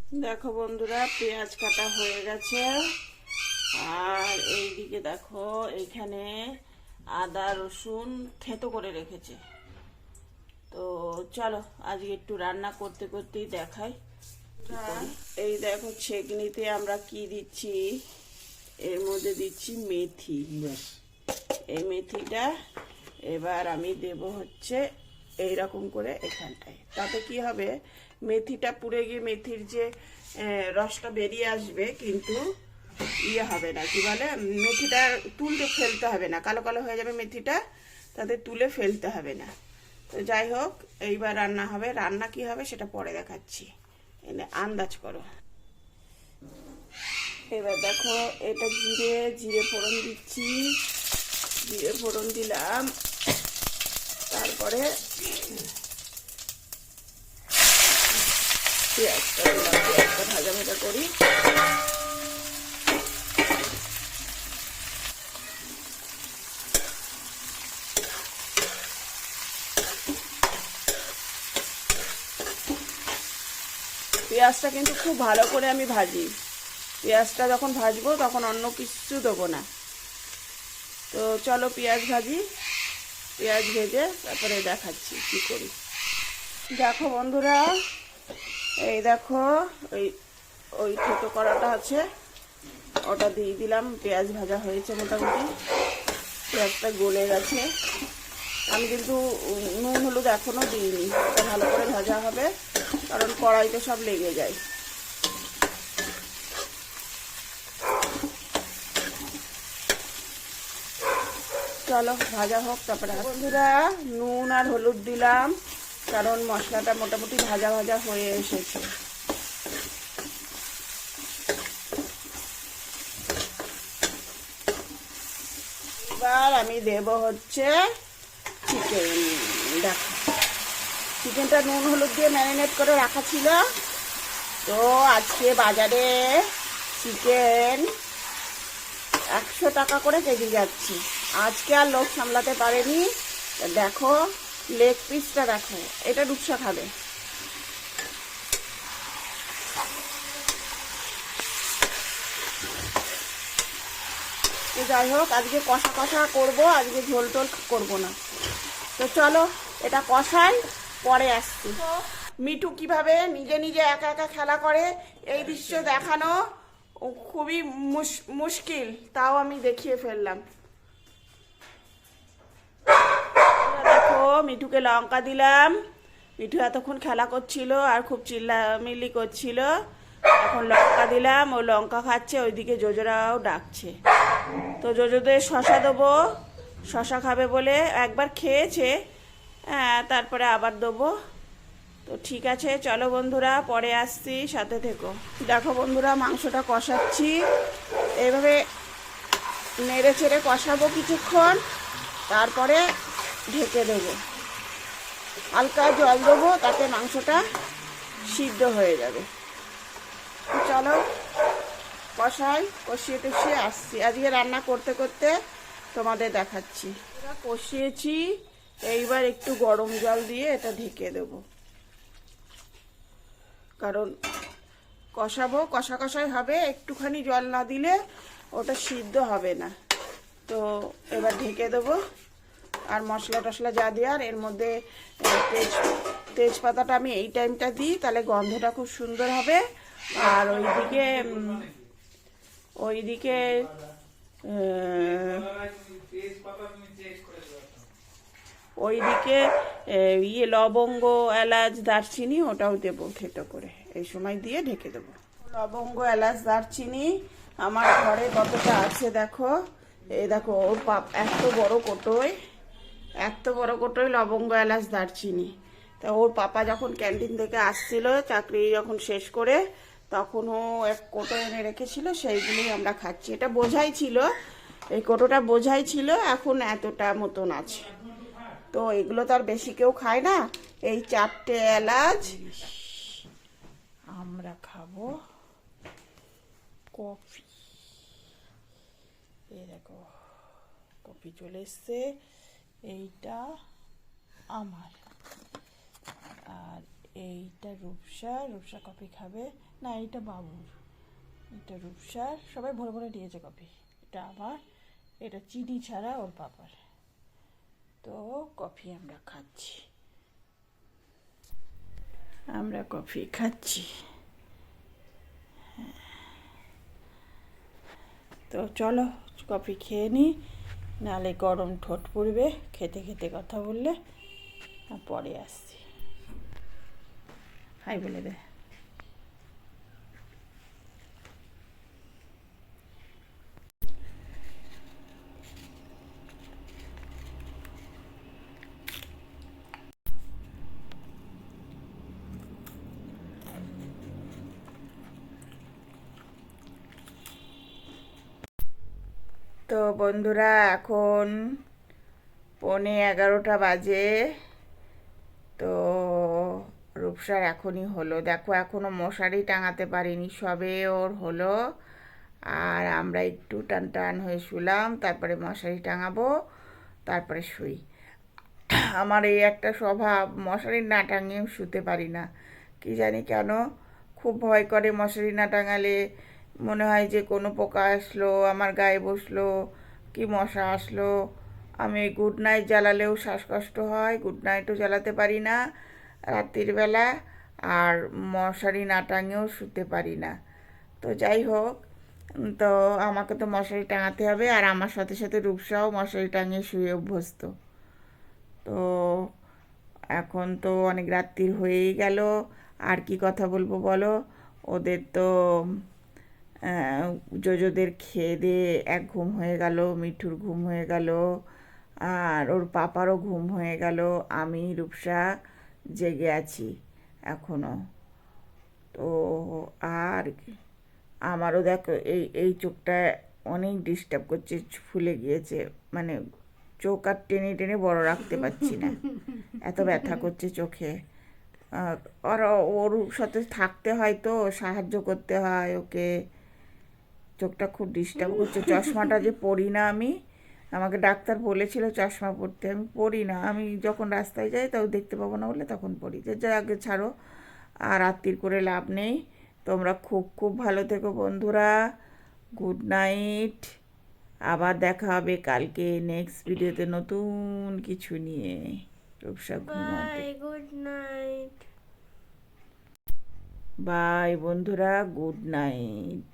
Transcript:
দেখো বন্ধুরা, পেঁয়াজ কাটা হয়ে গেছে। আর এইদিকে দেখো, এইখানে আদা রসুন থেতো করে রেখেছে। তো চলো আজকে একটু রান্না করতে করতেই দেখাই। এই দেখো, ছেঁকনিতে আমরা কি দিচ্ছি, এর মধ্যে দিচ্ছি মেথি। এই মেথিটা এবার আমি দেব হচ্ছে এইরকম করে এখানটায়। তাতে কি হবে, মেথিটা পুড়ে গিয়ে মেথির যে রসটা বেরিয়ে আসবে, কিন্তু ইয়ে হবে না, কি বলে, মেথিটা তুলতে ফেলতে হবে না, কালো কালো হয়ে যাবে মেথিটা, তাতে তুলে ফেলতে হবে না। তো যাই হোক, এইবার রান্না হবে। রান্না কি হবে সেটা পরে দেখাচ্ছি, এনে আন্দাজ করো। এবার দেখো, এটা জিরে জিরে ফোড়ন দিচ্ছি। জিরে ফোড়ন দিলাম, তারপরে পেঁয়াজটা দিলাম। পেঁয়াজটা ভাজা ভাজা করি। পেঁয়াজটা কিন্তু খুব ভালো করে আমি ভাজি। পেঁয়াজটা যখন ভাজবো তখন অন্য কিছু দেবো না। তো চলো পেঁয়াজ ভাজি। পেঁয়াজ ভেজে তারপরে দেখাচ্ছি কি করি। দেখো বন্ধুরা, এই দেখো, ওই ওই ছোটো কড়াটা আছে, ওটা দিয়ে দিলাম। পেঁয়াজ ভাজা হয়েছে মোটামুটি, পেঁয়াজটা গলে গেছে। আমি কিন্তু নুন হলুদ এখনও দিইনি, এটা ভালো করে ভাজা হবে, কারণ কড়াইতে সব লেগে যায়। চলো ভাজা হোক, তারপরে বন্ধুরা নুন আর হলুদ দিলাম, কারণ মশলাটা মোটামুটি ভাজা ভাজা হয়ে এসেছে। এবার আমি দেব হচ্ছে চিকেন। দেখো, চিকেনটা নুন হলুদ দিয়ে ম্যারিনেট করে রাখা ছিল। তো আজকে বাজারে চিকেন 100 টাকা করে কেজি যাচ্ছে। আজকে আর লোক সামলাতে পারেনি। দেখো লেগ পিসটা, দেখো, এটা রূপসা খাবে। তো যাই হোক, আজকে কষা কষা করবো, আজকে ঝোল টোল করবো না। তো চলো এটা কষাই, পরে আসছি। মিঠু কিভাবে নিজে নিজে একা একা খেলা করে এই দৃশ্য দেখানো খুবই মুশকিল, তাও আমি দেখিয়ে ফেললাম। দেখো, মিঠুকে লঙ্কা দিলাম। মিঠু এতক্ষণ খেলা করছিল আর খুব চিল্লামিল্লি করছিল। এখন লঙ্কা দিলাম, ও লঙ্কা খাচ্ছে, ওইদিকে জোজোরাও ডাকছে। তো জোজোদের শশা দেবো, শশা খাবে বলে একবার খেয়েছে, হ্যাঁ, তারপরে আবার দেবো। তো ঠিক আছে, চলো বন্ধুরা পরে আসছি, সাথে থেকো। দেখো বন্ধুরা, মাংসটা কষাচ্ছি, এইভাবে নেড়ে চেড়ে কষাবো কিছুক্ষণ, তারপরে ঢেকে দেবো। হালকা জল দেবো, তাতে মাংসটা সিদ্ধ হয়ে যাবে। চলো কষাই, কষিয়ে টষিয়ে আসছি। আজকে রান্না করতে করতে তোমাদের দেখাচ্ছি। কষিয়েছি, এইবার একটু গরম জল দিয়ে এটা ঢেকে দেবো, কারণ কষাবো, কষা কষাই হবে, একটুখানি জল না দিলে ওটা সিদ্ধ হবে না। তো এবার ঢেকে দেবো। আর মশলা টশলা যা দেওয়ার এর মধ্যে তেজপাতাটা আমি এই টাইমটা দিই, তাহলে গন্ধটা খুব সুন্দর হবে। আর ওইদিকে ওইদিকে ইয়ে লবঙ্গ, এলাচ, দারচিনি ওটাও দেবো থেতো করে, এই সময় দিয়ে ঢেকে দেবো। লবঙ্গ, এলাচ, দারচিনি আমার ঘরে কতটা আছে দেখো। এই দেখো, ওর এত বড় কোটোয়, এত বড় কোটোয় লবঙ্গ, এলাচ, দারচিনি। তা ওর পাপা যখন ক্যান্টিন থেকে আসছিল, চাকরি যখন শেষ করে, তখন ও এক কোটো এনে রেখেছিল, সেইগুলোই আমরা খাচ্ছি। এটা বোঝাই ছিল, এই কোটোটা বোঝাই ছিল, এখন এতটা মতন আছে। তো এগুলো তো আর বেশি কেউ খায় না। এই 4টে এলাচ, আমরা খাবো কফি। এই দেখো, কফি চলে এসছে, এইটা আমার, আর এইটা রূপসা কফি খাবে না, এইটা বাবুর, এটা রূপসার, সবাই ভরে ভরে দিয়েছে কফি। এটা আমার, এটা চিনি ছাড়া ওর পাপার। তো কফি আমরা কফি খাচ্ছি। তো চলো কফি খেয়ে নিই, নাহলে গরম ঠোঁট পড়বে খেতে খেতে কথা বললে। পরে আসছি, হাই বলে দে। তো বন্ধুরা, এখন 11:15 বাজে। তো রূপসার এখনই হলো, দেখো এখনো মশারি টাঙাতে পারিনি, সবে ওর হলো। আর আমরা একটু টান টান হয়ে শুলাম, তারপরে মশারি টাঙাবো, তারপরে শুই। আমার এই একটা স্বভাব, মশারি না টাঙিয়েও শুতে পারি না, কি জানি কেন। খুব ভয় করে মশারি না টাঙালে, মনে হয় যে কোনো পোকা আসলো, আমার গায়ে বসলো, কি মশা আসলো। আমি গুড নাইট জ্বালালেও শ্বাসকষ্ট হয়, গুড নাইটও জ্বালাতে পারি না রাত্রির বেলা, আর মশারি না টাঙিয়েও শুতে পারি না। তো যাই হোক, তো আমাকে তো মশারি টাঙাতে হবে, আর আমার সাথে সাথে রূপসাও মশারি টাঙিয়ে শুয়ে অভ্যস্ত। তো এখন তো অনেক রাত্রির হয়েই গেল, আর কি কথা বলবো বলো। ওদের তো জোজোদের খেয়ে দিয়ে এক ঘুম হয়ে গেল, মিঠুর ঘুম হয়ে গেল, আর ওর পাপারও ঘুম হয়ে গেল। আমি রূপসা জেগে আছি এখনো। তো আর আমারও দেখো এই এই চোখটা অনেক ডিস্টার্ব করছে, ফুলে গিয়েছে, মানে চোখ আর টেনে টেনে বড় রাখতে পারছি না, এত ব্যথা করছে চোখে। আর ওর সাথে থাকতে হয়, তো সাহায্য করতে হয় ওকে। চোখটা খুব ডিস্টার্ব করছে, চশমাটা যে পরি না আমি, আমাকে ডাক্তার বলেছিল চশমা পরতে, আমি পরি না। আমি যখন রাস্তায় যাই তাও দেখতে পাবো না বলে তখন পরি, যে যা আগে ছাড়ো, আর আত্মীর করে লাভ নেই। তোমরা খুব খুব ভালো থেকো বন্ধুরা, গুড নাইট। আবার দেখা হবে কালকে নেক্সট ভিডিওতে নতুন কিছু নিয়ে। রূপসা ঘুমাতে, গুড নাইট। বাই বন্ধুরা, গুড নাইট।